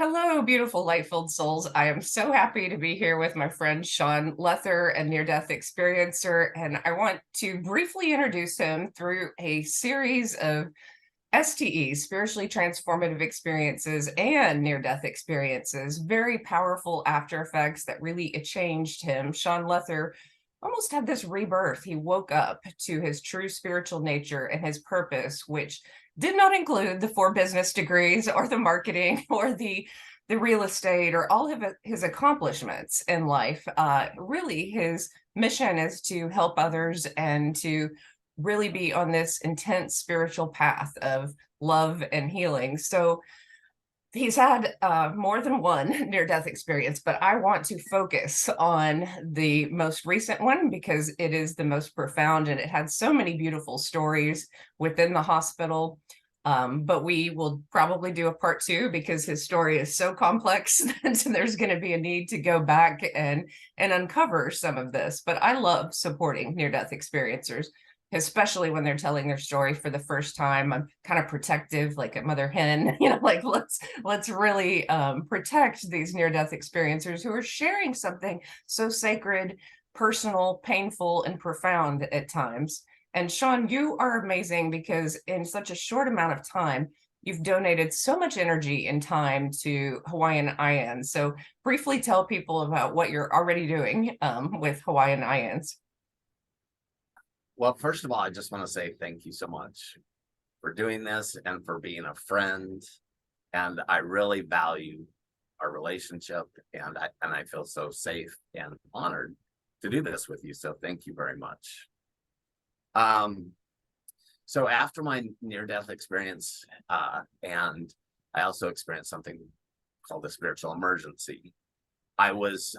Hello, beautiful light-filled souls. I am so happy to be here with my friend Shaun Lether, a near-death experiencer, and I want to briefly introduce him through a series of STEs, spiritually transformative experiences, and near-death experiences, very powerful after effects that really changed him. Shaun Lether almost had this rebirth. He woke up to his true spiritual nature and his purpose, which did not include the 4 business degrees or the marketing or the real estate or all of his accomplishments in life. Really, his mission is to help others and to really be on this intense spiritual path of love and healing. So he's had more than one near-death experience, but I want to focus on the most recent one because it is the most profound and it had so many beautiful stories within the hospital. But we will probably do a part 2 because his story is so complex that there's going to be a need to go back and uncover some of this. But I love supporting near-death experiencers, especially when they're telling their story for the first time. I'm kind of protective, like a mother hen, like let's really protect these near-death experiencers who are sharing something so sacred, personal, painful, and profound at times. And Shaun, you are amazing because in such a short amount of time, you've donated so much energy and time to Hawaiian IANS. So briefly tell people about what you're already doing with Hawaiian IANS. Well, first of all, I just want to say thank you so much for doing this and for being a friend. And I really value our relationship, and I feel so safe and honored to do this with you. So thank you very much. So after my near-death experience, and I also experienced something called a spiritual emergency. I was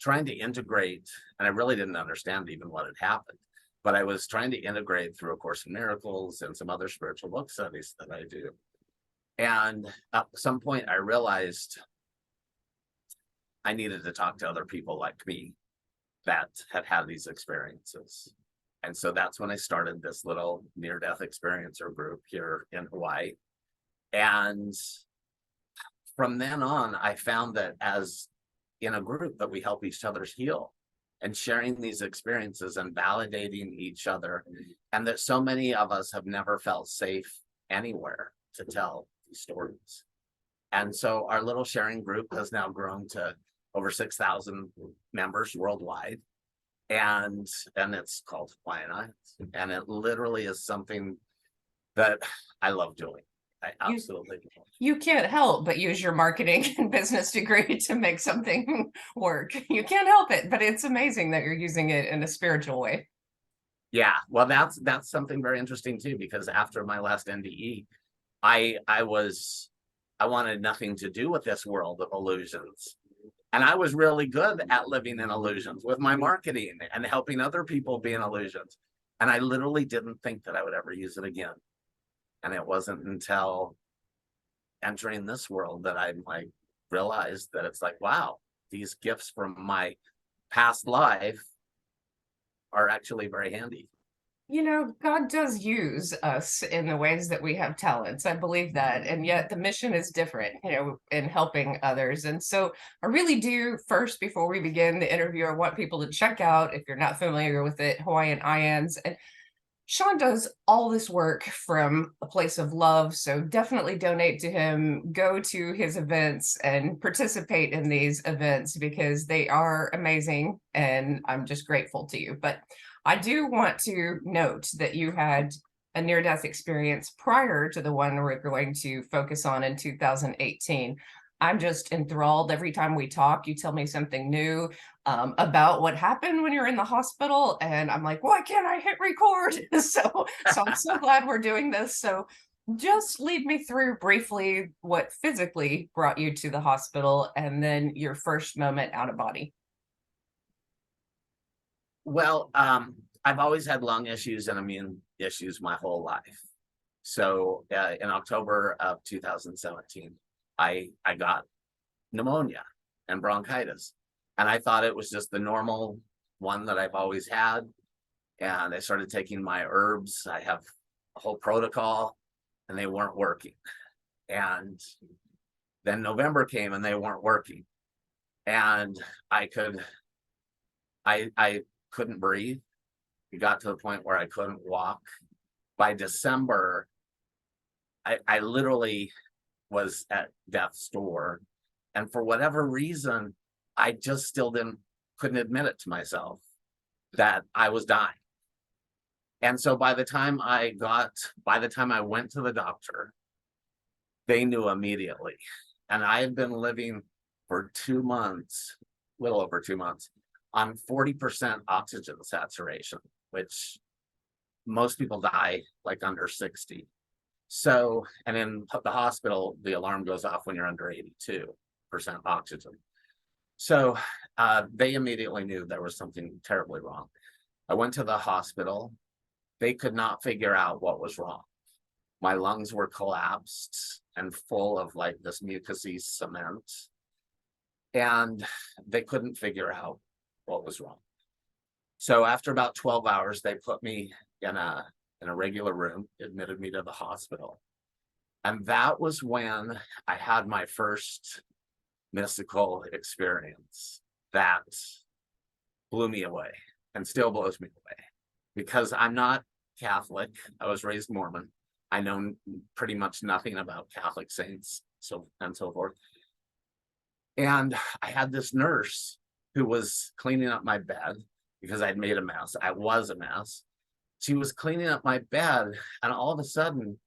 trying to integrate, and I really didn't understand even what had happened, but I was trying to integrate through A Course in Miracles and some other spiritual book studies that I do. And at some point I realized I needed to talk to other people like me that had these experiences. And so that's when I started this little near-death experiencer group here in Hawaii. And from then on, I found that as in a group that we help each other heal and sharing these experiences and validating each other, and that so many of us have never felt safe anywhere to tell these stories. And so our little sharing group has now grown to over 6,000 members worldwide. And it's called Hawaiian IANS. And it literally is something that I love doing. I absolutely do. You can't help but use your marketing and business degree to make something work. You can't help it, but it's amazing that you're using it in a spiritual way. Yeah, well, that's something very interesting too, because after my last NDE, I wanted nothing to do with this world of illusions. And I was really good at living in illusions with my marketing and helping other people be in illusions. And I literally didn't think that I would ever use it again. And it wasn't until entering this world that I realized that it's like, wow, these gifts from my past life are actually very handy. God does use us in the ways that we have talents. I believe that. And yet the mission is different, in helping others. And so I really do, first, before we begin the interview, I want people to check out, if you're not familiar with it, Hawaiian IANS. And Shaun does all this work from a place of love. So definitely donate to him, go to his events and participate in these events because they are amazing. And I'm just grateful to you. But I do want to note that you had a near-death experience prior to the one we're going to focus on in 2018. I'm just enthralled every time we talk. You tell me something new about what happened when you're in the hospital, and I'm like, why can't I hit record? So I'm so glad we're doing this. So just lead me through briefly what physically brought you to the hospital and then your first moment out of body. Well, I've always had lung issues and immune issues my whole life. So in October of 2017, I got pneumonia and bronchitis. And I thought it was just the normal one that I've always had. And I started taking my herbs. I have a whole protocol, and they weren't working. And Then November came and they weren't working. And I couldn't breathe. It got to the point where I couldn't walk. By December, I literally was at death's door. And for whatever reason, I just still couldn't admit it to myself that I was dying. And so by the time I went to the doctor, they knew immediately. And I had been living for 2 months, a little over 2 months, on 40% oxygen saturation, which most people die like under 60. So, and in the hospital, the alarm goes off when you're under 82% oxygen. So they immediately knew there was something terribly wrong. I went to the hospital. They could not figure out what was wrong. My lungs were collapsed and full of like this mucousy cement. And they couldn't figure out what was wrong. So after about 12 hours, they put me in a regular room, admitted me to the hospital. And that was when I had my first mystical experience that blew me away and still blows me away, because I'm not Catholic. I was raised Mormon. I know pretty much nothing about Catholic saints and so forth. And I had this nurse who was cleaning up my bed because I'd made a mess. I was a mess. She was cleaning up my bed, and all of a sudden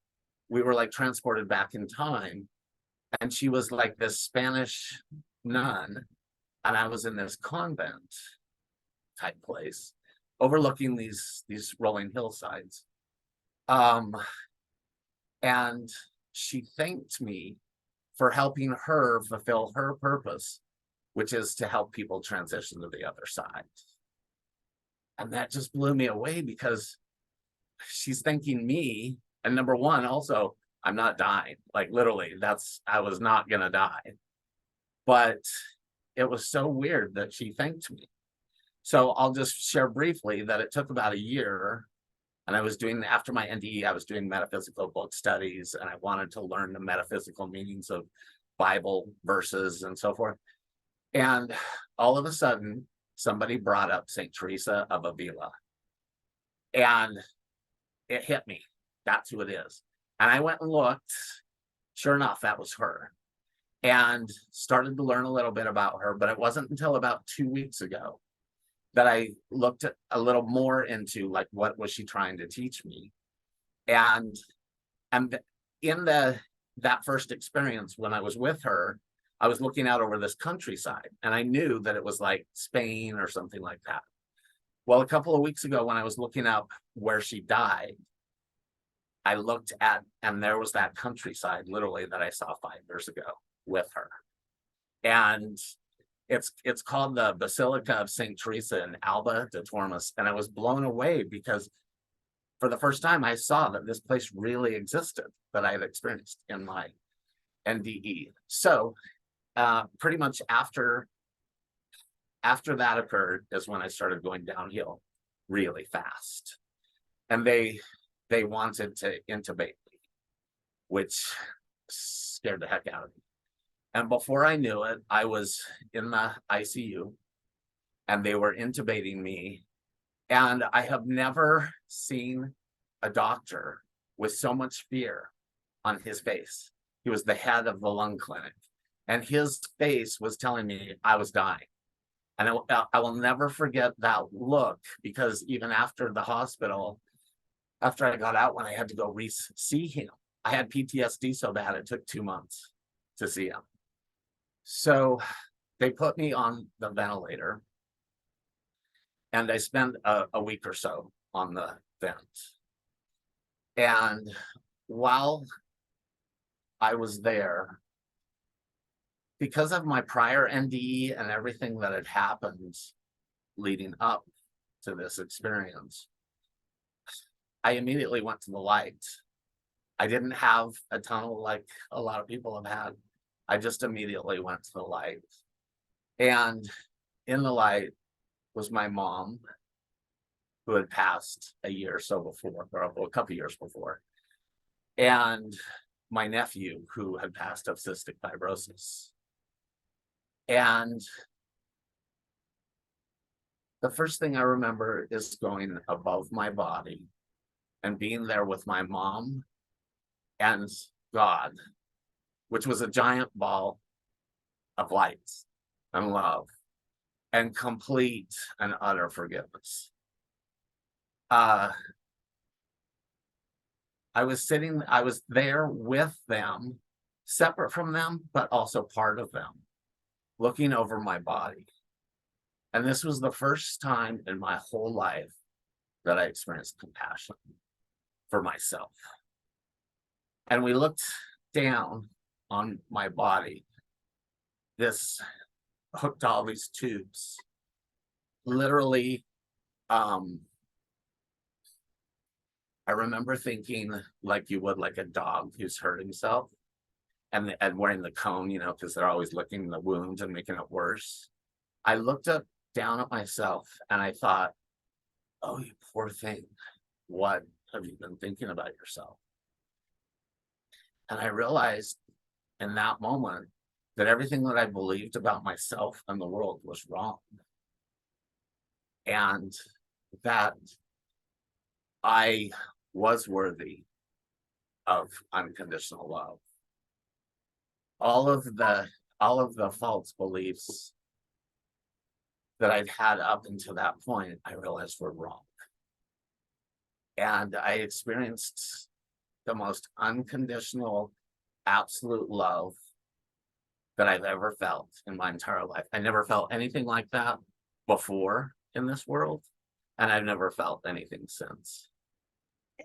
we were like transported back in time. And she was like this Spanish nun, and I was in this convent type place overlooking these rolling hillsides. And she thanked me for helping her fulfill her purpose, which is to help people transition to the other side. And that just blew me away, because she's thanking me. And number one, also, I'm not dying. Like literally, I was not gonna die. But it was so weird that she thanked me. So I'll just share briefly that it took about a year. And I was doing, after my NDE, I was doing metaphysical book studies, and I wanted to learn the metaphysical meanings of Bible verses and so forth. And all of a sudden, somebody brought up St. Teresa of Avila. And it hit me. That's who it is. And I went and looked. Sure enough, that was her. And started to learn a little bit about her. But it wasn't until about 2 weeks ago that I looked at a little more into like, what was she trying to teach me? And in that first experience, when I was with her, I was looking out over this countryside, and I knew that it was like Spain or something like that. Well, a couple of weeks ago, when I was looking up where she died, I looked at, and there was that countryside literally that I saw 5 years ago with her. And it's called the Basilica of St. Teresa in Alba de Tormes. And I was blown away, because for the first time I saw that this place really existed, that I had experienced in my NDE. So pretty much after that occurred is when I started going downhill really fast. And they wanted to intubate me, which scared the heck out of me. And before I knew it, I was in the ICU, and they were intubating me. And I have never seen a doctor with so much fear on his face. He was the head of the lung clinic, and his face was telling me I was dying. And I will never forget that look, because even after the hospital, after I got out, when I had to go see him, I had PTSD so bad it took 2 months to see him. So they put me on the ventilator, and I spent a week or so on the vent. And while I was there, because of my prior NDE and everything that had happened leading up to this experience, I immediately went to the light. I didn't have a tunnel like a lot of people have had. I just immediately went to the light. And in the light was my mom, who had passed a year or so before, or a couple years before. And my nephew who had passed of cystic fibrosis. And the first thing I remember is going above my body and being there with my mom and God, which was a giant ball of light and love and complete and utter forgiveness. I was there with them, separate from them, but also part of them, looking over my body. And this was the first time in my whole life that I experienced compassion for myself. And we looked down on my body, this hooked all these tubes, literally. I remember thinking like you would like a dog who's hurt himself and wearing the cone, you know, because they're always licking the wounds and making it worse. I looked up down at myself and I thought, oh, you poor thing. What have you been thinking about yourself? And I realized in that moment that everything that I believed about myself and the world was wrong. And that I was worthy of unconditional love. All of the false beliefs that I'd had up until that point, I realized were wrong. And I experienced the most unconditional, absolute love that I've ever felt in my entire life. I never felt anything like that before in this world, and I've never felt anything since.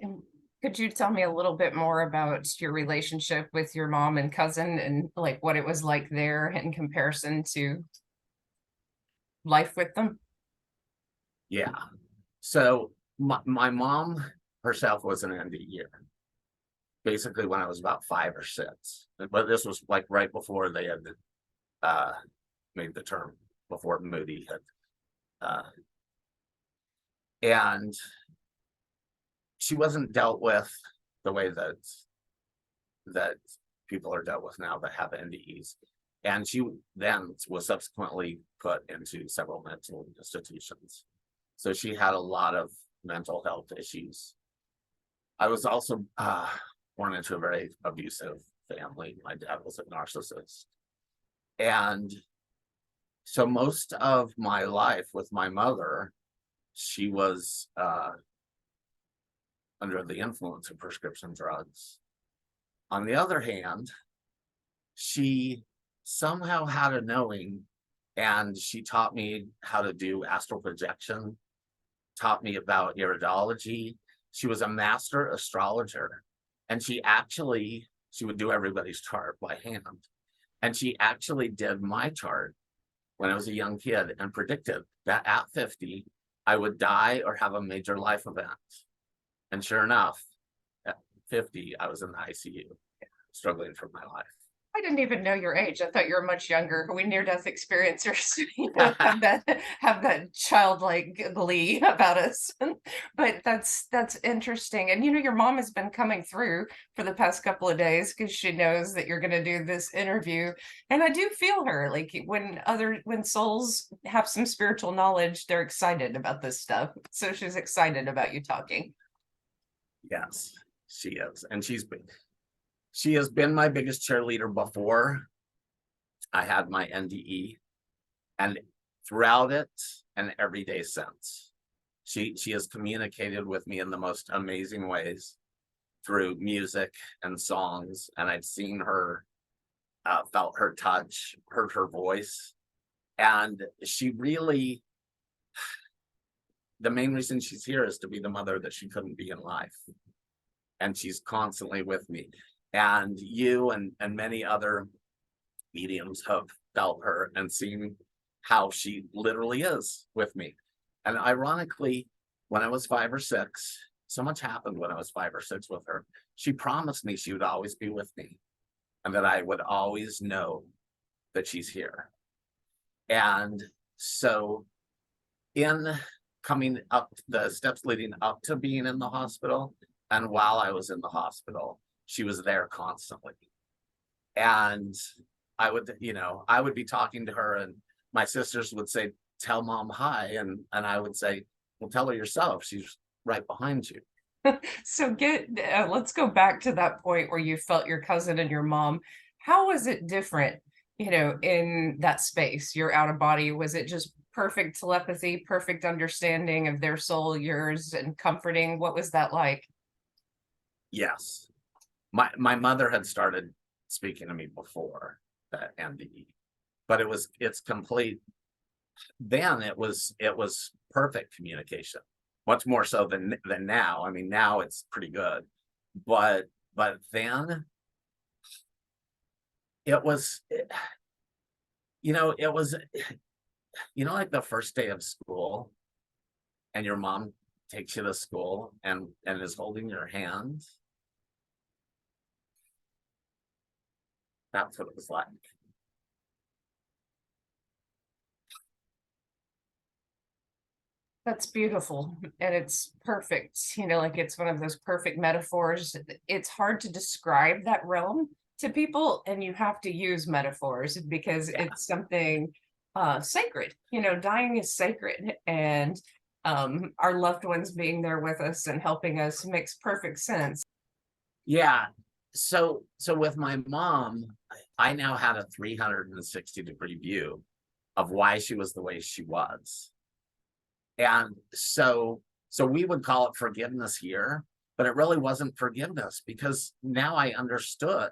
And could you tell me a little bit more about your relationship with your mom and cousin and like what it was like there in comparison to life with them? Yeah. So my mom herself was an NDE, basically when I was about 5 or 6. But this was like right before they had made the term, before Moody had. And she wasn't dealt with the way that people are dealt with now that have NDEs. And she then was subsequently put into several mental institutions. So she had a lot of mental health issues. I was also born into a very abusive family. My dad was a narcissist. And so most of my life with my mother, she was under the influence of prescription drugs. On the other hand, she somehow had a knowing, and she taught me how to do astral projection, taught me about iridology. She was a master astrologer, and she would do everybody's chart by hand. And she actually did my chart when I was a young kid and predicted that at 50, I would die or have a major life event. And sure enough, at 50, I was in the ICU, struggling for my life. I didn't even know your age. I thought you were much younger. We near-death experiencers, have that childlike glee about us. But that's interesting. And your mom has been coming through for the past couple of days because she knows that you're going to do this interview. And I do feel her. Like when souls have some spiritual knowledge, they're excited about this stuff. So she's excited about you talking. Yes, she is. And she has been my biggest cheerleader before I had my NDE, and throughout it and every day since. She has communicated with me in the most amazing ways through music and songs, and I've seen her, felt her touch, heard her voice, and she really, the main reason she's here is to be the mother that she couldn't be in life, and she's constantly with me. And you and many other mediums have felt her and seen how she literally is with me. And ironically, when I was 5 or 6, so much happened when I was 5 or 6 with her. She promised me she would always be with me and that I would always know that she's here. And so in coming up the steps leading up to being in the hospital and while I was in the hospital, she was there constantly. And I would be talking to her, and my sisters would say, tell mom hi. And I would say, well, tell her yourself. She's right behind you. So let's go back to that point where you felt your cousin and your mom. How was it different, in that space, your out of body? Was it just perfect telepathy, perfect understanding of their soul, yours, and comforting? What was that like? Yes. My mother had started speaking to me before that NDE, but it's complete. Then it was perfect communication, much more so than now. I mean, now it's pretty good, but then it was, it was, like the first day of school, and your mom takes you to school and is holding your hand. That's what it was like. That's beautiful. And it's perfect. Like it's one of those perfect metaphors. It's hard to describe that realm to people, and you have to use metaphors because Yeah. it's something sacred. Dying is sacred. And our loved ones being there with us and helping us makes perfect sense. Yeah. So with my mom, I now had a 360-degree view of why she was the way she was. And so we would call it forgiveness here, but it really wasn't forgiveness, because now I understood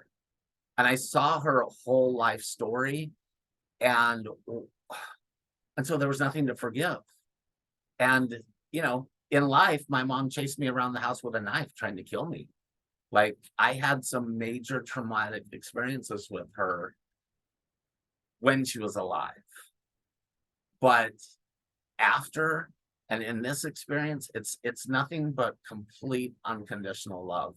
and I saw her whole life story, and so there was nothing to forgive. And in life, my mom chased me around the house with a knife trying to kill me. Like, I had some major traumatic experiences with her when she was alive. But after, and in this experience, it's nothing but complete unconditional love.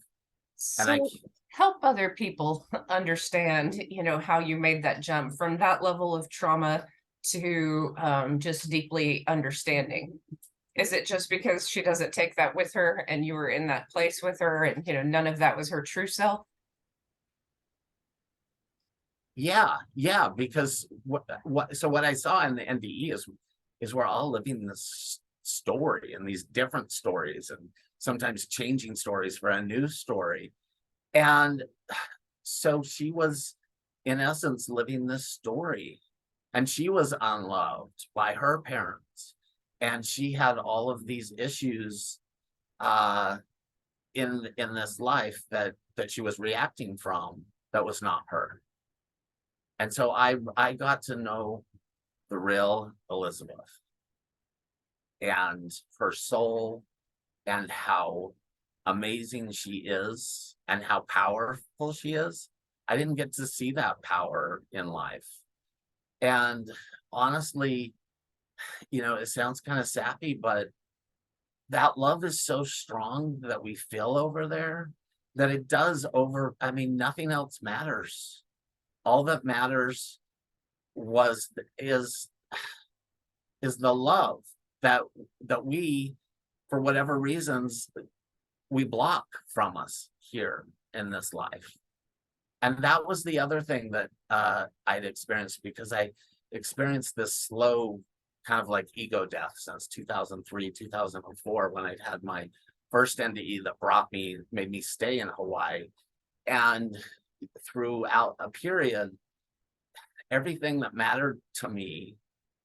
And So help other people understand, how you made that jump from that level of trauma to just deeply understanding. Is it just because she doesn't take that with her and you were in that place with her and, none of that was her true self? yeah, because what I saw in the NDE is we're all living this story, and these different stories, and sometimes changing stories for a new story. And so she was, in essence, living this story, and she was unloved by her parents, and she had all of these issues uh in this life that she was reacting from, that was not her. And so I got to know the real Elizabeth, and her soul, and how amazing she is, and how powerful she is. I didn't get to see that power in life. And honestly, it sounds kind of sappy, but that love is so strong that we feel over there, that it does I mean, nothing else matters. All that matters was is the love that we, for whatever reasons, we block from us here in this life. And that was the other thing that I'd experienced, because I experienced this slow kind of like ego death since 2003, 2004, when I'd had my first NDE that made me stay in Hawaii. And throughout a period, everything that mattered to me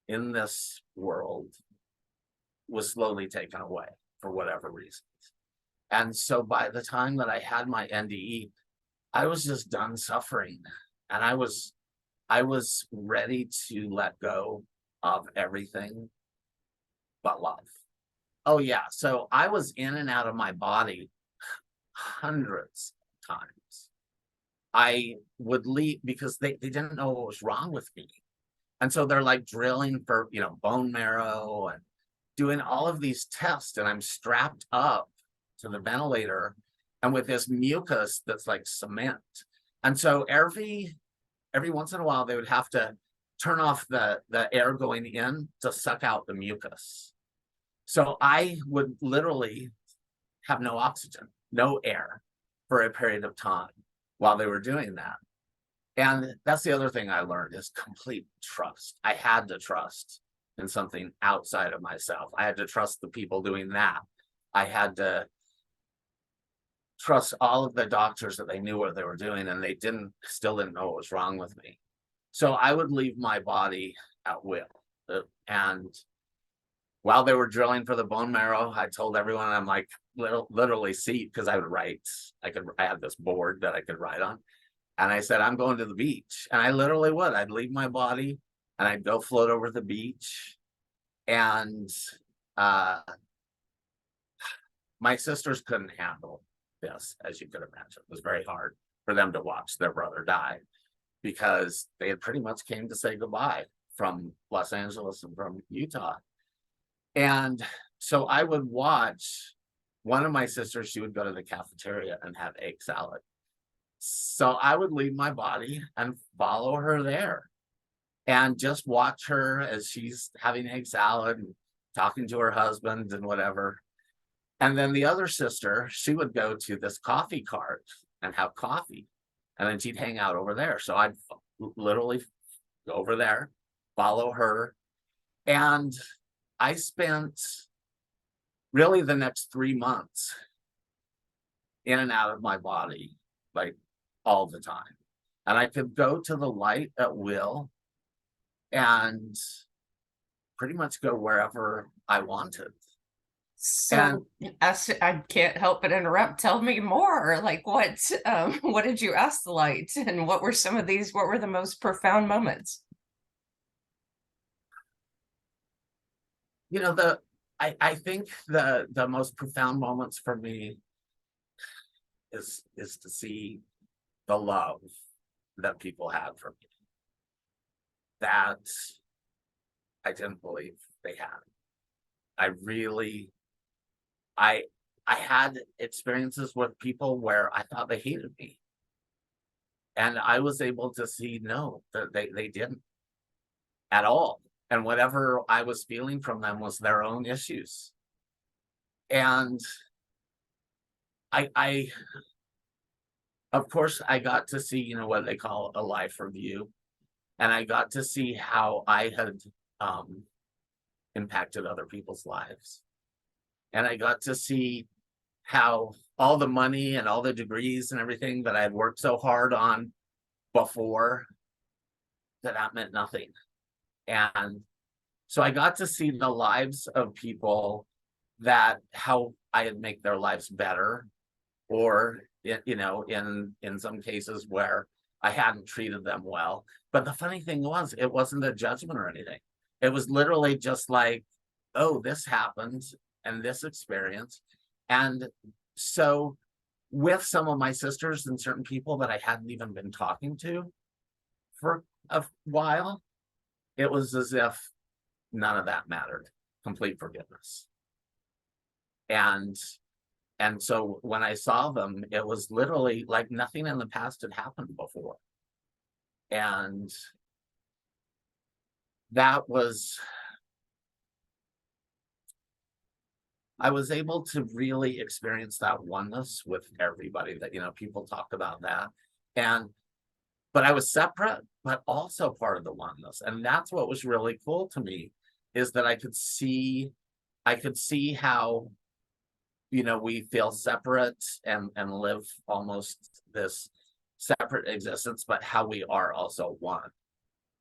in this world was slowly taken away for whatever reasons. And so by the time that I had my NDE, I was just done suffering. And I was ready to let go of everything but love. Oh yeah. So I was in and out of my body hundreds of times. I would leave because they didn't know what was wrong with me. And so they're like drilling for, bone marrow and doing all of these tests. And I'm strapped up to the ventilator and with this mucus that's like cement. And so every once in a while, they would have to turn off the air going in to suck out the mucus. So I would literally have no oxygen, no air for a period of time while they were doing that. And that's the other thing I learned is complete trust. I had to trust in something outside of myself. I had to trust the people doing that. I had to trust all of the doctors that they knew what they were doing, and they still didn't know what was wrong with me. So I would leave my body at will. And while they were drilling for the bone marrow, I told everyone, I'm like, literally see, because I would write, I had this board that I could write on. And I said, I'm going to the beach. And I literally would. I'd leave my body and I'd go float over the beach. And my sisters couldn't handle this, as you could imagine. It was very hard for them to watch their brother die, because they had pretty much came to say goodbye from Los Angeles and from Utah. And so I would watch one of my sisters, she would go to the cafeteria and have egg salad. So I would leave my body and follow her there and just watch her as she's having egg salad and talking to her husband and whatever. And then the other sister, she would go to this coffee cart and have coffee. And then she'd hang out over there. So I'd literally go over there, follow her. And I spent really the next 3 months in and out of my body, like all the time. And I could go to the light at will and pretty much go wherever I wanted. So I can't help but interrupt. Tell me more. Like what did you ask the light, and what were the most profound moments? You know, I think the most profound moments for me is to see the love that people had for me that I didn't believe they had. I had experiences with people where I thought they hated me. And I was able to see, no, that they didn't at all. And whatever I was feeling from them was their own issues. And I of course, I got to see, you know, what they call a life review. And I got to see how I had impacted other people's lives. And I got to see how all the money and all the degrees and everything that I had worked so hard on before, that meant nothing. And so I got to see the lives of people, that how I had make their lives better, or you know, in some cases where I hadn't treated them well. But the funny thing was, it wasn't a judgment or anything. It was literally just like, oh, this happened and this experience. And so with some of my sisters and certain people that I hadn't even been talking to for a while, it was as if none of that mattered. Complete forgiveness. And so when I saw them, it was literally like nothing in the past had happened before. And that was, I was able to really experience that oneness with everybody. That, you know, people talk about that. But I was separate, but also part of the oneness. And that's what was really cool to me, is that I could see how, you know, we feel separate and live almost this separate existence, but how we are also one.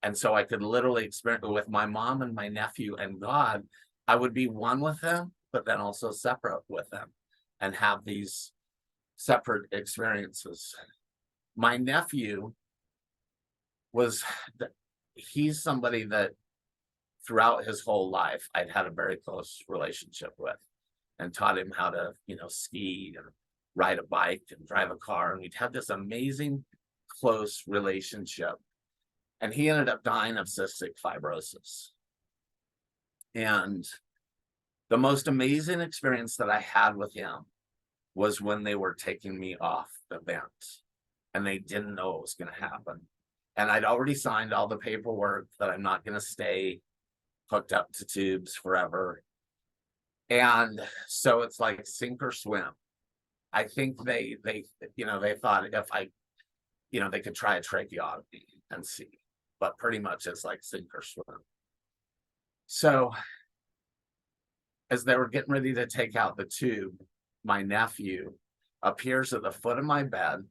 And so I could literally experience with my mom and my nephew and God, I would be one with them, but then also separate with them and have these separate experiences. My nephew he's somebody that throughout his whole life, I'd had a very close relationship with, and taught him how to, you know, ski and ride a bike and drive a car. And we'd had this amazing close relationship. And he ended up dying of cystic fibrosis. And the most amazing experience that I had with him was when they were taking me off the vent, and they didn't know what was going to happen. And I'd already signed all the paperwork that I'm not going to stay hooked up to tubes forever. And so it's like sink or swim. I think they they thought if they could try a tracheotomy and see, but pretty much it's like sink or swim. So as they were getting ready to take out the tube, my nephew appears at the foot of my bed,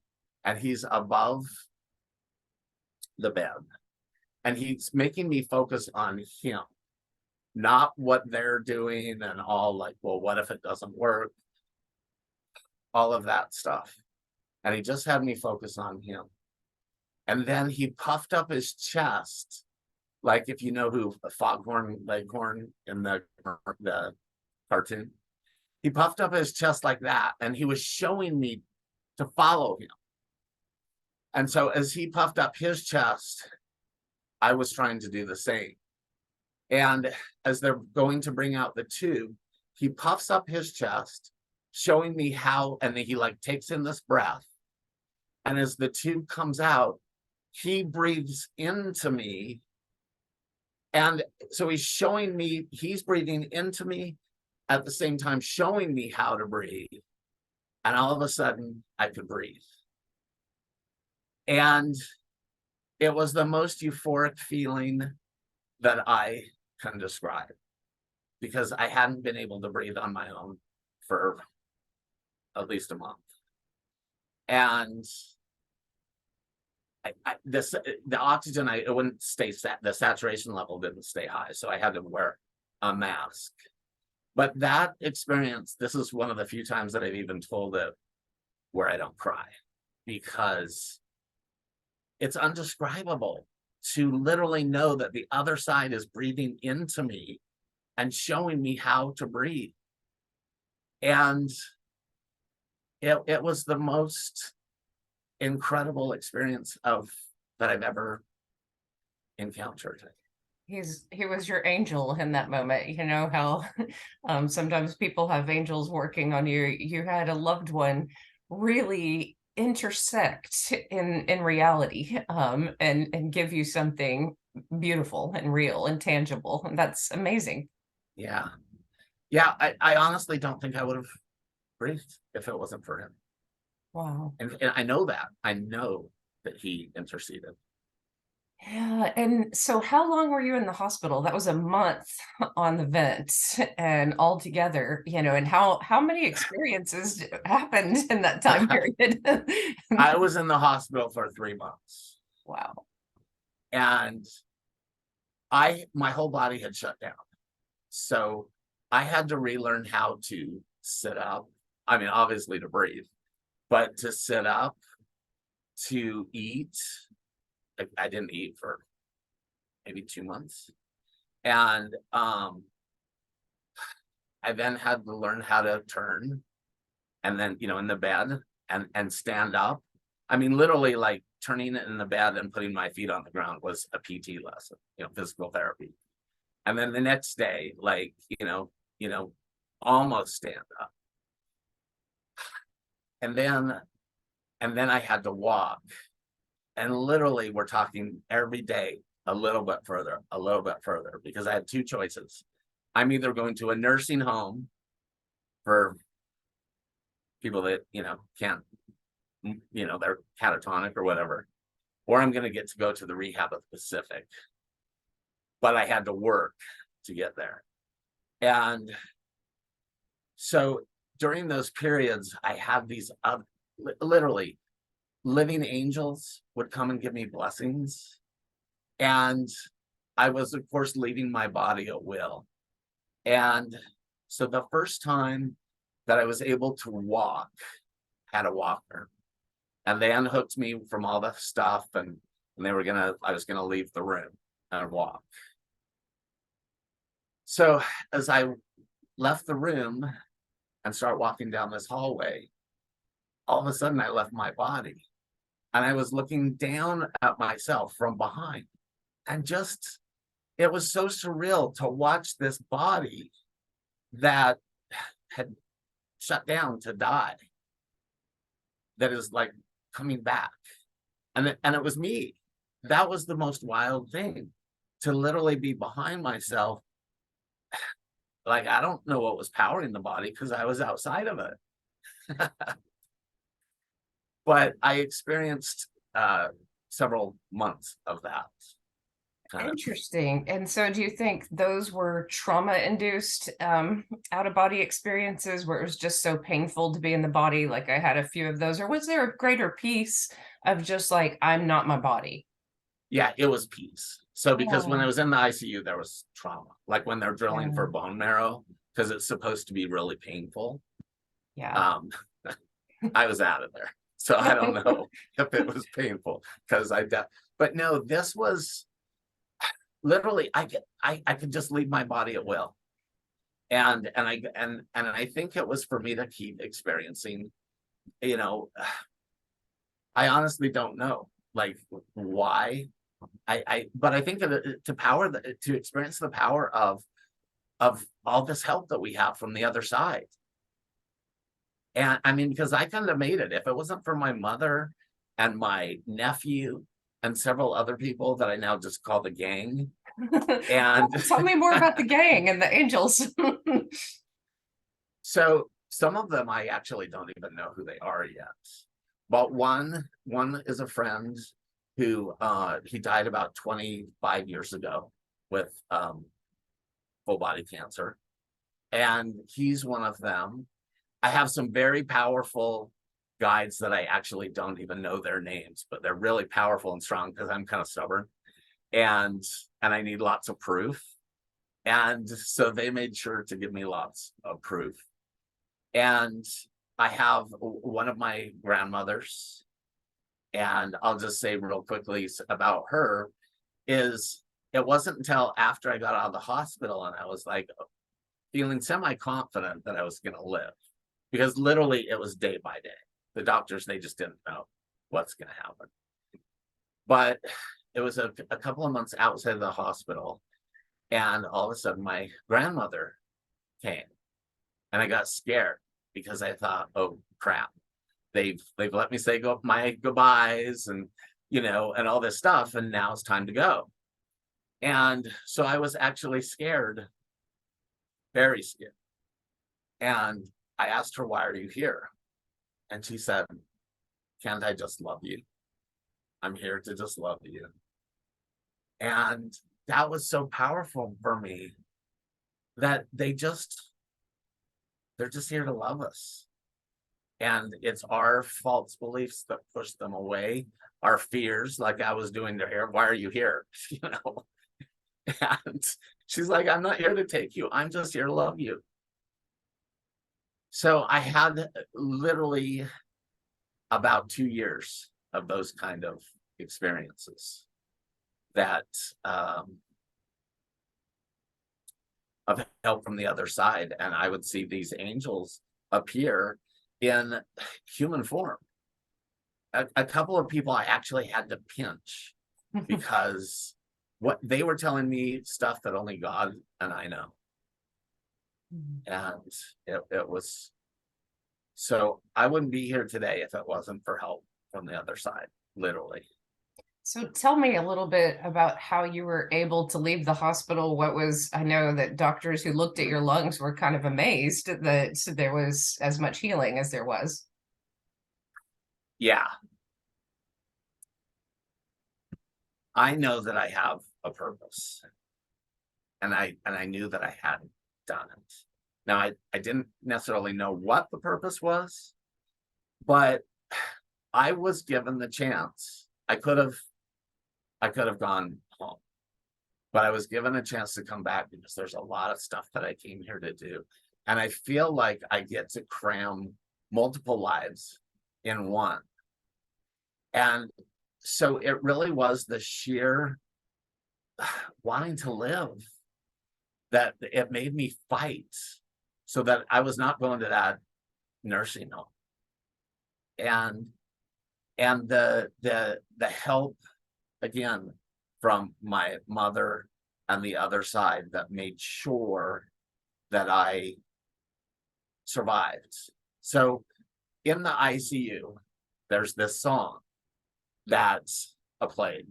and he's above the bed, and he's making me focus on him, not what they're doing and all, like, well, what if it doesn't work? All of that stuff. And he just had me focus on him. And then he puffed up his chest, like, if you know who Foghorn Leghorn in the cartoon, he puffed up his chest like that, and he was showing me to follow him. And so as he puffed up his chest, I was trying to do the same. And as they're going to bring out the tube, he puffs up his chest, showing me how, and then he like takes in this breath. And as the tube comes out, he breathes into me. And so he's showing me, he's breathing into me at the same time, showing me how to breathe. And all of a sudden, I could breathe. And it was the most euphoric feeling that I can describe, because I hadn't been able to breathe on my own for at least a month. And the oxygen, it wouldn't stay the saturation level didn't stay high, so I had to wear a mask. But that experience, this is one of the few times that I've even told it where I don't cry, because it's undescribable to literally know that the other side is breathing into me and showing me how to breathe. And it was the most incredible experience that I've ever encountered. He was your angel in that moment. You know how sometimes people have angels working on you. You had a loved one really intersect in reality, and give you something beautiful and real and tangible. And that's amazing. Yeah. I honestly don't think I would have breathed if it wasn't for him. Wow. And I know that he interceded. Yeah. And so how long were you in the hospital? That was a month on the vent and all together, and how many experiences happened in that time period? I was in the hospital for 3 months. Wow. And my whole body had shut down. So I had to relearn how to sit up. I mean, obviously to breathe, but to sit up, to eat. I didn't eat for maybe 2 months. And I then had to learn how to turn, and then, in the bed and stand up. I mean, literally, like, turning it in the bed and putting my feet on the ground was a PT lesson, physical therapy. And then the next day, like, almost stand up. And then I had to walk. And literally, we're talking every day, a little bit further, because I had two choices. I'm either going to a nursing home for people that, can't, they're catatonic or whatever, or I'm going to get to go to the rehab of the Pacific. But I had to work to get there. And so during those periods, I had these literally living angels would come and give me blessings. And I was, of course, leaving my body at will. And so the first time that I was able to walk, had a walker, and they unhooked me from all the stuff, and I was gonna leave the room and walk. So as I left the room and start walking down this hallway, all of a sudden I left my body. And I was looking down at myself from behind. And it was so surreal to watch this body that had shut down to die, that is like coming back. And it was me. That was the most wild thing, to literally be behind myself. Like, I don't know what was powering the body, because I was outside of it. But I experienced several months of that kind of. Interesting. And so do you think those were trauma-induced, out-of-body experiences where it was just so painful to be in the body? Like I had a few of those, or was there a greater piece of just like, I'm not my body? Yeah, it was peace. So because when I Oh, was in the ICU, there was trauma, like when they're drilling yeah, for bone marrow, because it's supposed to be really painful. yeah. Um, I was out of there. So I don't know if it was painful because but no, this was literally I could just leave my body at will. And I think it was for me to keep experiencing, you know, I honestly don't know like why. But I think that to experience the power of all this help that we have from the other side. And I mean, because I kind of made it. If it wasn't for my mother and my nephew and several other people that I now just call the gang, and Tell me more about the gang and the angels. so some of them I actually don't even know who they are yet. But one is a friend who he died about 25 years ago with full body cancer. And he's one of them. I have some very powerful guides that I actually don't even know their names, but they're really powerful and strong because I'm kind of stubborn and I need lots of proof. And so they made sure to give me lots of proof. And I have one of my grandmothers, and I'll just say real quickly about her is it wasn't until after I got out of the hospital and I was like feeling semi-confident that I was going to live, because literally it was day by day. The doctors, they just didn't know what's going to happen. But it was a couple of months outside of the hospital, and all of a sudden my grandmother came, and I got scared because I thought, oh crap, they've let me say my goodbyes and and all this stuff, and now it's time to go. And so I was actually scared, very scared. And I asked her, why are you here? And she said, can't I just love you? I'm here to just love you. And that was so powerful for me that they're just here to love us. And it's our false beliefs that push them away, our fears, like I was doing to her. Why are you here? And she's like, I'm not here to take you. I'm just here to love you. So I had literally about 2 years of those kind of experiences that of help from the other side. And I would see these angels appear in human form. A couple of people I actually had to pinch because what they were telling me stuff that only God and I know. And it was, so I wouldn't be here today if it wasn't for help from the other side, literally. So tell me a little bit about how you were able to leave the hospital. I know that doctors who looked at your lungs were kind of amazed that there was as much healing as there was. Yeah. I know that I have a purpose. And I knew that I hadn't done it. Now I didn't necessarily know what the purpose was, but I was given the chance. I could have gone home, but I was given a chance to come back because there's a lot of stuff that I came here to do. And I feel like I get to cram multiple lives in one. And so it really was the sheer wanting to live that it made me fight so that I was not going to that nursing home. And the help again from my mother and the other side that made sure that I survived. So in the ICU, there's this song that's played,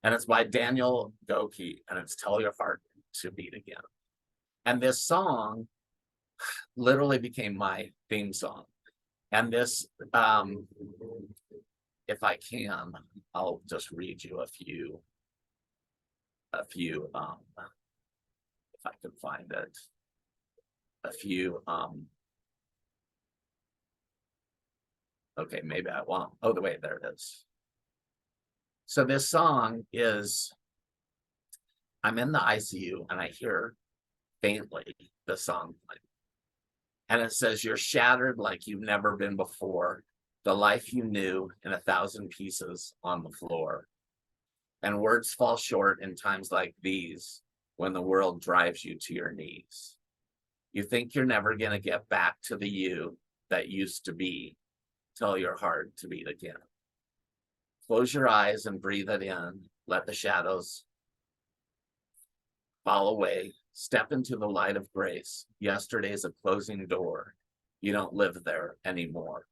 and it's by Daniel Goki, and it's Tell Your Heart to Beat Again. And this song literally became my theme song. And this, if I can, I'll just read you a few, if I can find it, a few, okay, maybe I won't. Oh, wait, there it is. So this song is, I'm in the ICU and I hear faintly the song playing. And it says, you're shattered like you've never been before. The life you knew in 1,000 pieces on the floor. And words fall short in times like these when the world drives you to your knees. You think you're never going to get back to the you that used to be. Tell your heart to beat again. Close your eyes and breathe it in. Let the shadows fall away. Step into the light of grace. Yesterday's a closing door. You don't live there anymore.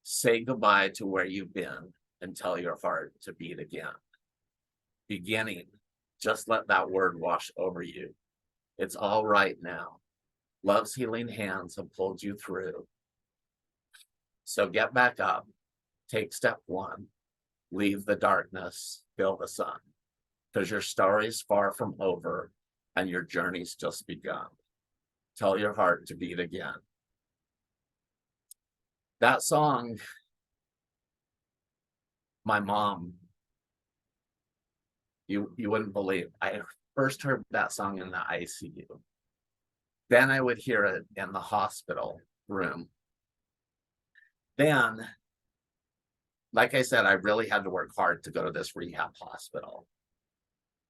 Say goodbye to where you've been and tell your heart to beat again. Beginning, just let that word wash over you. It's all right now. Love's healing hands have pulled you through. So get back up. Take step one. Leave the darkness, feel the sun. Because your story's far from over and your journey's just begun. Tell your heart to beat again. That song, my mom, you wouldn't believe, I first heard that song in the ICU. Then I would hear it in the hospital room. Then, like I said, I really had to work hard to go to this rehab hospital.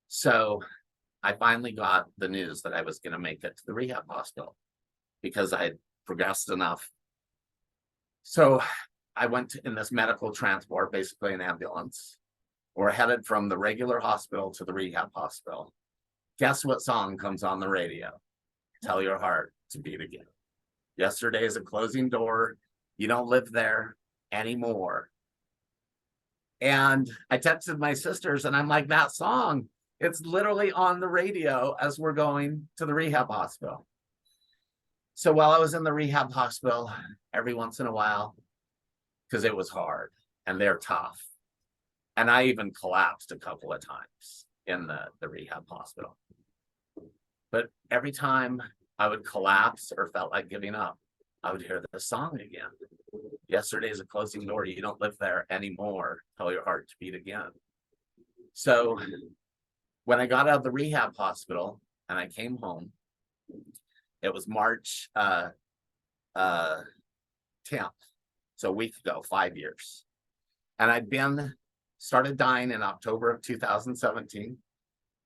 So I finally got the news that I was going to make it to the rehab hospital because I had progressed enough. So I went in this medical transport, basically an ambulance. We're headed from the regular hospital to the rehab hospital. Guess what song comes on the radio? Tell your heart to beat again. Yesterday is a closing door. You don't live there anymore. And I texted my sisters and I'm like, that song, it's literally on the radio as we're going to the rehab hospital. So while I was in the rehab hospital, every once in a while, because it was hard and they're tough. And I even collapsed a couple of times in the rehab hospital. But every time I would collapse or felt like giving up, I would hear the song again. Yesterday's a closing door. You don't live there anymore. Tell your heart to beat again. So when I got out of the rehab hospital and I came home, it was March 10th. So a week ago, 5 years. And I'd started dying in October of 2017,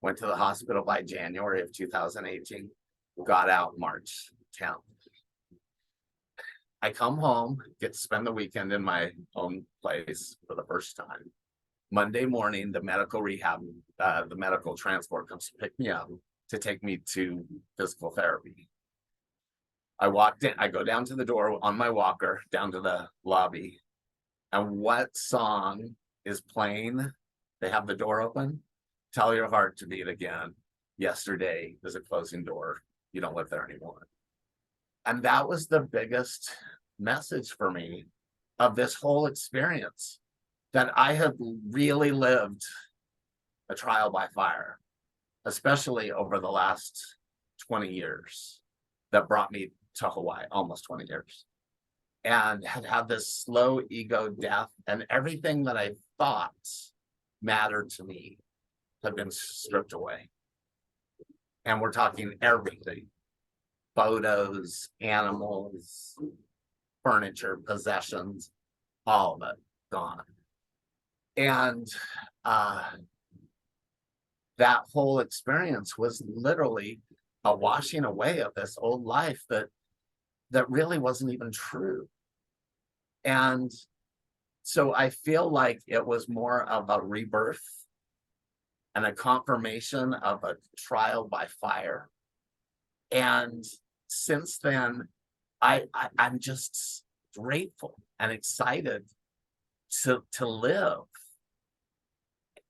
went to the hospital by January of 2018, got out March 10th. I come home, get to spend the weekend in my own place for the first time. Monday morning, the medical transport comes to pick me up to take me to physical therapy. I walked in, I go down to the door on my walker, down to the lobby. And what song is playing? They have the door open. Tell your heart to beat again. Yesterday is a closing door. You don't live there anymore. And that was the biggest message for me of this whole experience, that I have really lived a trial by fire, especially over the last 20 years that brought me to Hawaii, almost 20 years, and had this slow ego death, and everything that I thought mattered to me had been stripped away. And we're talking everything: photos, animals, furniture, possessions, all of it gone. And that whole experience was literally a washing away of this old life that really wasn't even true. And so I feel like it was more of a rebirth and a confirmation of a trial by fire. And since then, I'm just grateful and excited to live.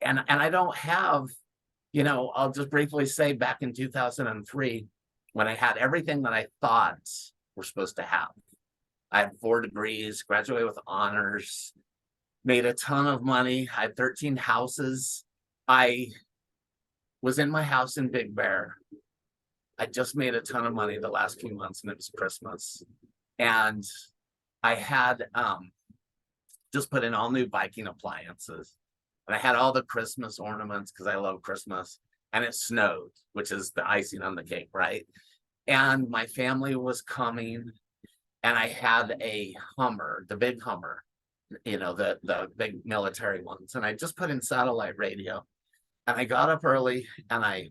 And I don't have, I'll just briefly say, back in 2003, when I had everything that I thought we're supposed to have, I had 4 degrees, graduated with honors, made a ton of money. I had 13 houses. I was in my house in Big Bear. I just made a ton of money the last few months, and it was Christmas. And I had just put in all new biking appliances. And I had all the Christmas ornaments because I love Christmas. And it snowed, which is the icing on the cake, right? And my family was coming, and I had a Hummer, the big Hummer, you know, the big military ones. And I just put in satellite radio. And I got up early, and I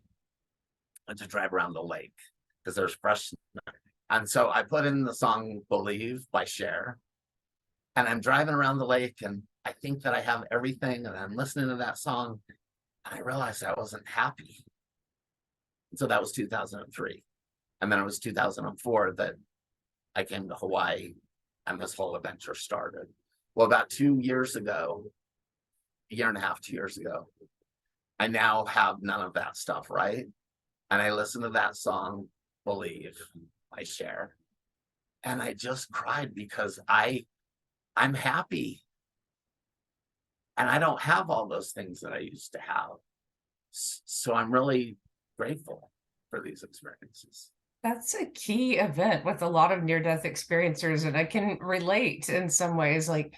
went to drive around the lake because there's fresh snow. And so I put in the song Believe by Cher. And I'm driving around the lake, and I think that I have everything, and I'm listening to that song, and I realized I wasn't happy. So that was 2003. And then it was 2004 that I came to Hawaii, and this whole adventure started. Well, about 2 years ago, a year and a half, 2 years ago, I now have none of that stuff, right? And I listened to that song, Believe by Cher, and I just cried because I'm happy. And I don't have all those things that I used to have. So I'm really grateful for these experiences. That's a key event with a lot of near-death experiencers, and I can relate in some ways, like,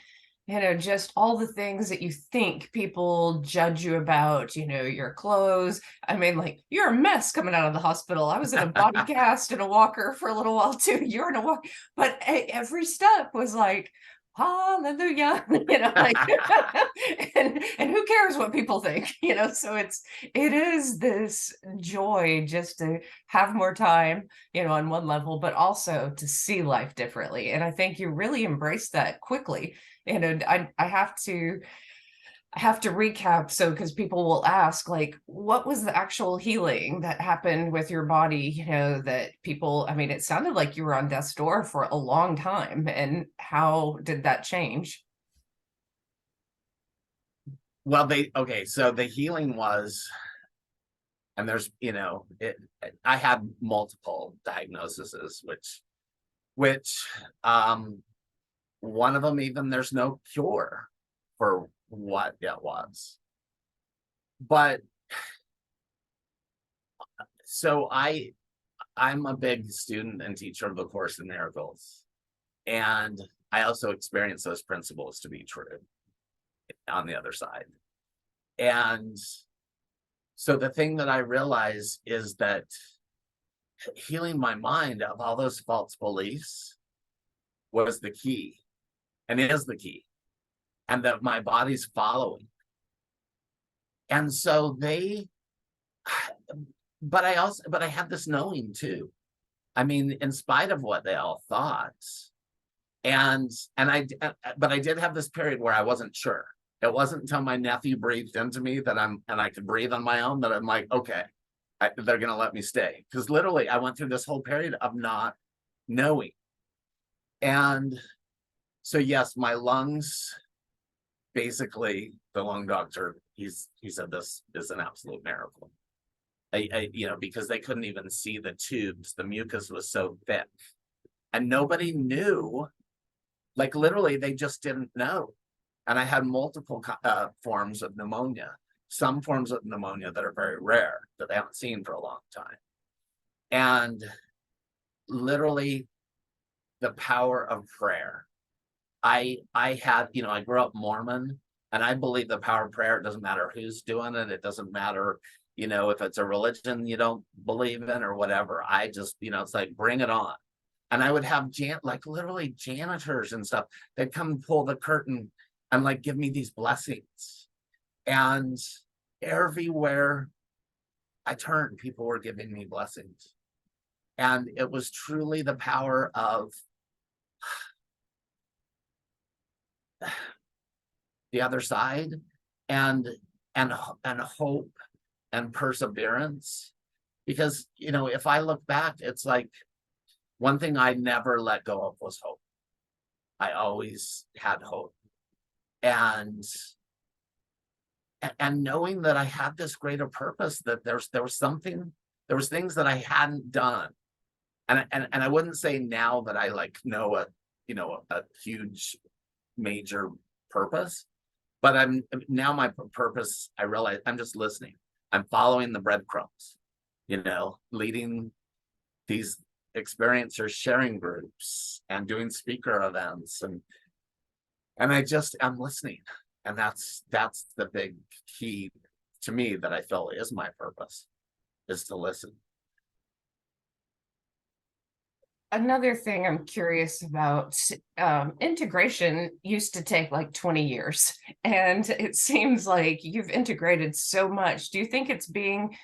just all the things that you think people judge you about, your clothes. I mean, like, you're a mess coming out of the hospital. I was in a body cast and a walker for a little while too. You're in a walk, but every step was like, hallelujah, like, and who cares what people think, so it is this joy just to have more time, on one level, but also to see life differently. And I think you really embrace that quickly. I have to recap, so because people will ask, like, what was the actual healing that happened with your body, that people, I mean, it sounded like you were on death's door for a long time, and how did that change? Well, so the healing was, and there's, I had multiple diagnoses, which one of them, even there's no cure for what it was. But so I'm a big student and teacher of the Course in Miracles, and I also experience those principles to be true on the other side. And so the thing that I realize is that healing my mind of all those false beliefs was the key, and it is the key, and that my body's following. And so but I had this knowing too. I mean, in spite of what they all thought, but I did have this period where I wasn't sure. It wasn't until my nephew breathed into me and I could breathe on my own that I'm like, okay, they're going to let me stay. Because literally I went through this whole period of not knowing. And so, yes, my lungs, basically the lung doctor, he said this is an absolute miracle. Because they couldn't even see the tubes. The mucus was so thick. And nobody knew, like literally they just didn't know. And I had multiple forms of pneumonia, some forms of pneumonia that are very rare that they haven't seen for a long time. And literally the power of prayer. I had, I grew up Mormon, and I believe the power of prayer. It doesn't matter who's doing it. It doesn't matter, if it's a religion you don't believe in or whatever. I just, it's like, bring it on. And I would have literally janitors and stuff. They'd come and pull the curtain and like give me these blessings. And everywhere I turned, people were giving me blessings. And it was truly the power of the other side, and hope and perseverance. Because, if I look back, it's like one thing I never let go of was hope. I always had hope. And knowing that I had this greater purpose, that there was things that I hadn't done. And I wouldn't say now that I know it a huge major purpose. But now my purpose, I realize I'm just listening. I'm following the breadcrumbs, leading these experiencers sharing groups and doing speaker events. And I'm listening. And that's the big key to me that I feel is my purpose, is to listen. Another thing I'm curious about, integration used to take like 20 years, and it seems like you've integrated so much. Do you think it's being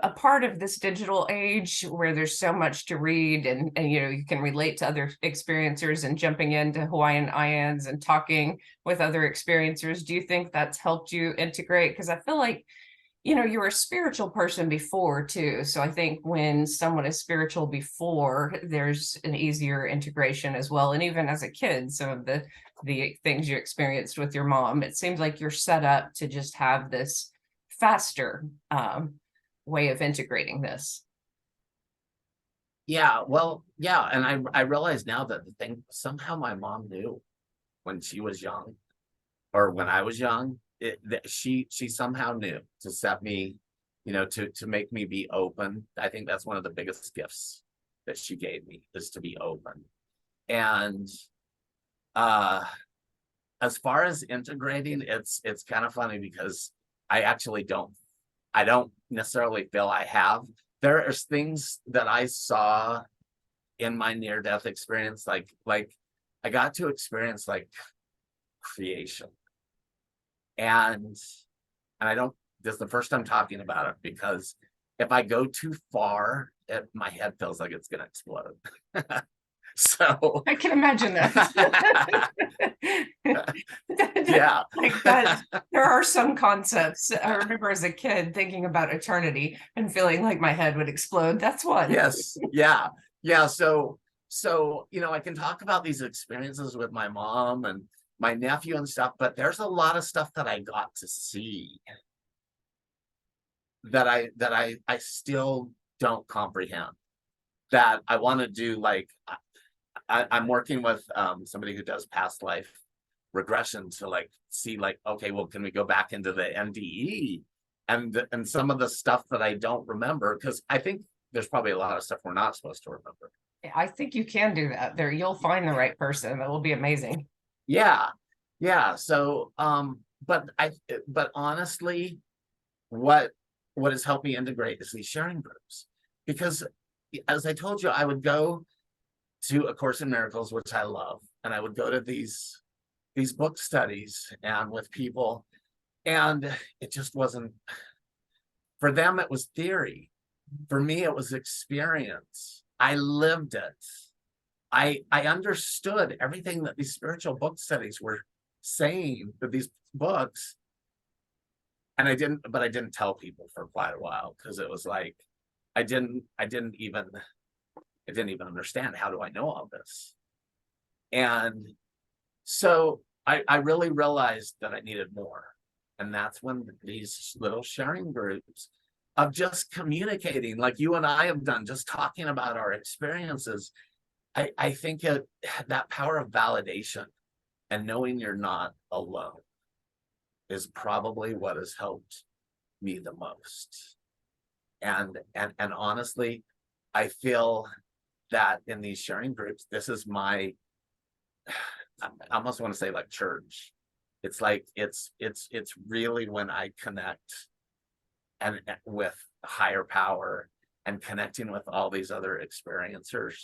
a part of this digital age where there's so much to read and you can relate to other experiencers and jumping into Hawaiian IANs and talking with other experiencers? Do you think that's helped you integrate? Because I feel like you were a spiritual person before too. So I think when someone is spiritual before, there's an easier integration as well. And even as a kid, some of the things you experienced with your mom, it seems like you're set up to just have this faster way of integrating this. Yeah, well, yeah. And I realize now that the thing, somehow my mom knew when she was young, or when I was young, that she somehow knew to set me, to make me be open. I think that's one of the biggest gifts that she gave me, is to be open. And as far as integrating, it's kind of funny because I actually don't necessarily feel I have. There are things that I saw in my near-death experience, like I got to experience like creation. And I don't, this is the first time talking about it, because if I go too far, my head feels like it's going to explode. So I can imagine that. Yeah. Like that, there are some concepts. I remember as a kid thinking about eternity and feeling like my head would explode. That's one. Yes. Yeah. Yeah. So, I can talk about these experiences with my mom and my nephew and stuff, but there's a lot of stuff that I got to see that I still don't comprehend, that I want to do. Like I'm working with somebody who does past life regression to like see like, okay, well, can we go back into the NDE and some of the stuff that I don't remember, because I think there's probably a lot of stuff we're not supposed to remember. I think you can do that. There, you'll find the right person. That will be amazing. Yeah. So, but honestly, what has helped me integrate is these sharing groups, because as I told you, I would go to A Course in Miracles, which I love, and I would go to these book studies and with people, and it just wasn't, for them, it was theory. For me, it was experience. I lived it. I understood everything that these spiritual book studies were saying, that these books, and I didn't tell people for quite a while, because it was like I didn't even understand, how do I know all this? And so I really realized that I needed more. And that's when these little sharing groups of just communicating, like you and I have done, just talking about our experiences, I think that power of validation and knowing you're not alone is probably what has helped me the most. And honestly, I feel that in these sharing groups, this is my, I almost want to say like church. It's like it's really when I connect and with higher power and connecting with all these other experiencers,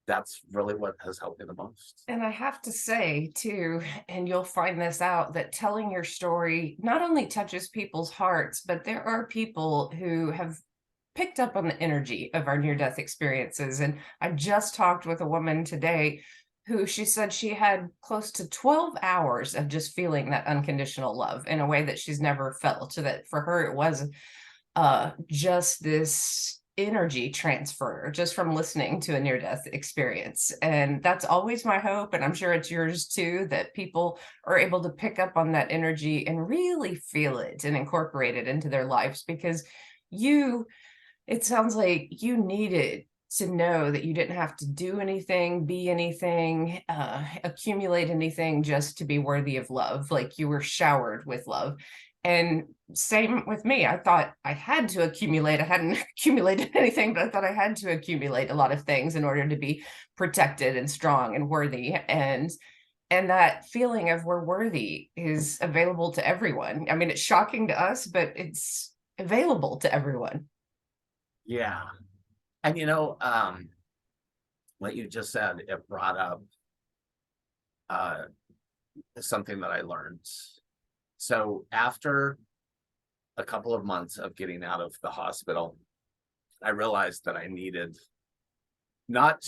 that's really what has helped me the most. And I have to say too, and you'll find this out, that telling your story not only touches people's hearts, but there are people who have picked up on the energy of our near-death experiences. And I just talked with a woman today who, she said she had close to 12 hours of just feeling that unconditional love in a way that she's never felt. So that for her, it was just this energy transfer just from listening to a near-death experience. And that's always my hope, and I'm sure it's yours too, that people are able to pick up on that energy and really feel it and incorporate it into their lives, because it sounds like you needed to know that you didn't have to do anything, be anything, accumulate anything just to be worthy of love. Like you were showered with love. And same with me. I thought I had to accumulate. I hadn't accumulated anything, but I thought I had to accumulate a lot of things in order to be protected and strong and worthy. And that feeling of we're worthy is available to everyone. I mean, it's shocking to us, but it's available to everyone. Yeah. And what you just said, it brought up uh, something that I learned. So after a couple of months of getting out of the hospital, I realized that I needed not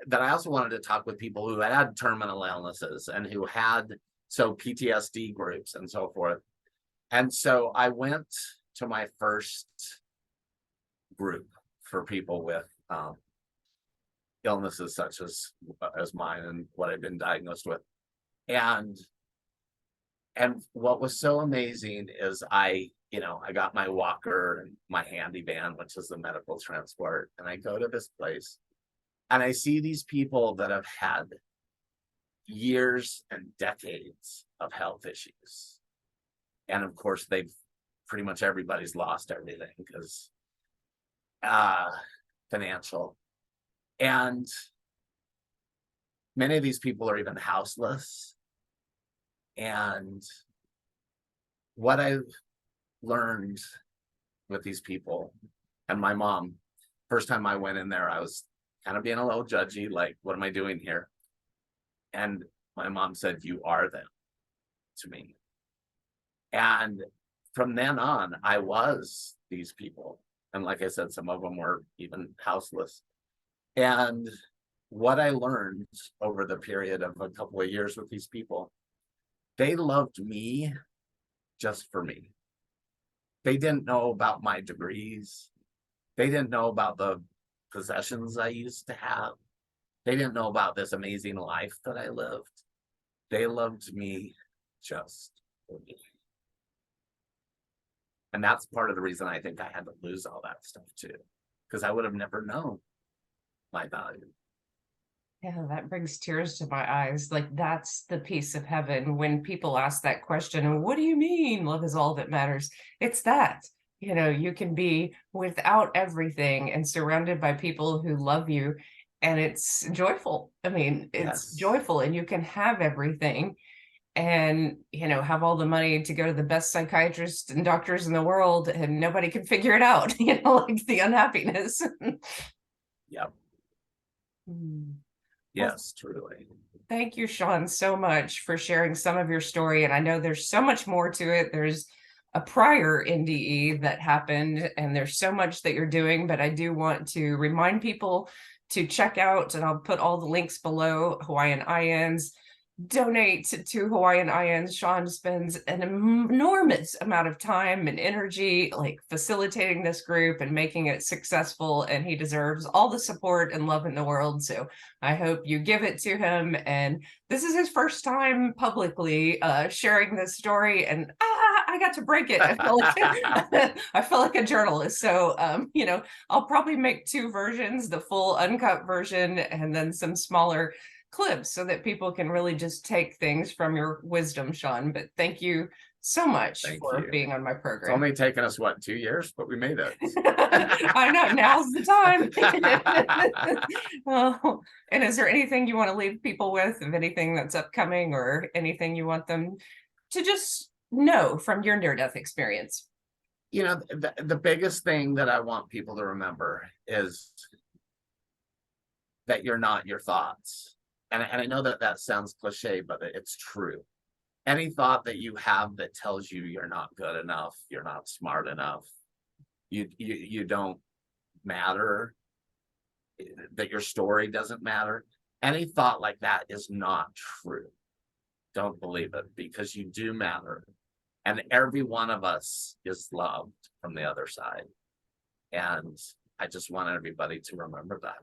that I also wanted to talk with people who had terminal illnesses and who had PTSD groups and so forth. And so I went to my first group for people with illnesses such as mine and what I've been diagnosed with. And what was so amazing is I got my walker and my handy van, which is the medical transport, and I go to this place and I see these people that have had years and decades of health issues. And of course, pretty much everybody's lost everything because financial. And many of these people are even houseless. And what I've learned with these people, and my mom, first time I went in there, I was kind of being a little judgy, like, what am I doing here? And my mom said, you are them to me. And from then on, I was these people. And like I said, some of them were even houseless. And what I learned over the period of a couple of years with these people, they loved me just for me. They didn't know about my degrees. They didn't know about the possessions I used to have. They didn't know about this amazing life that I lived. They loved me just for me. And that's part of the reason I think I had to lose all that stuff too, because I would have never known my value. Yeah, that brings tears to my eyes. Like that's the piece of heaven when people ask that question, and what do you mean love is all that matters? It's that, you can be without everything and surrounded by people who love you, and it's joyful. I mean, it's Yes. joyful, and you can have everything and, have all the money to go to the best psychiatrists and doctors in the world, and nobody can figure it out, like the unhappiness. Yep. Mm. Well, Yes, truly. thank you, Shaun, so much for sharing some of your story. And I know there's so much more to it. There's a prior NDE that happened, and there's so much that you're doing. But I do want to remind people to check out, and I'll put all the links below, Hawaiian INs. Donate to Hawaiian INs. Shaun spends an enormous amount of time and energy like facilitating this group and making it successful, and he deserves all the support and love in the world. So I hope you give it to him. And this is his first time publicly sharing this story, and I got to break it. I feel like I feel like a journalist. So I'll probably make two versions, the full uncut version and then some smaller clips so that people can really just take things from your wisdom, Shaun. But thank you so much Thank for you. being on my It's program. only taken us, 2 years, but we made it. I know, now's the time. Oh, and is there anything you want to leave people with, of anything that's upcoming or anything you want them to just know from your near-death experience? The biggest thing that I want people to remember is that you're not your thoughts. And I know that sounds cliche, but it's true. Any thought that you have that tells you you're not good enough, you're not smart enough, you don't matter, that your story doesn't matter, any thought like that is not true. Don't believe it, because you do matter. And every one of us is loved from the other side. And I just want everybody to remember that.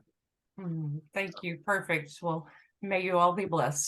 Thank you. Perfect. Well, may you all be blessed.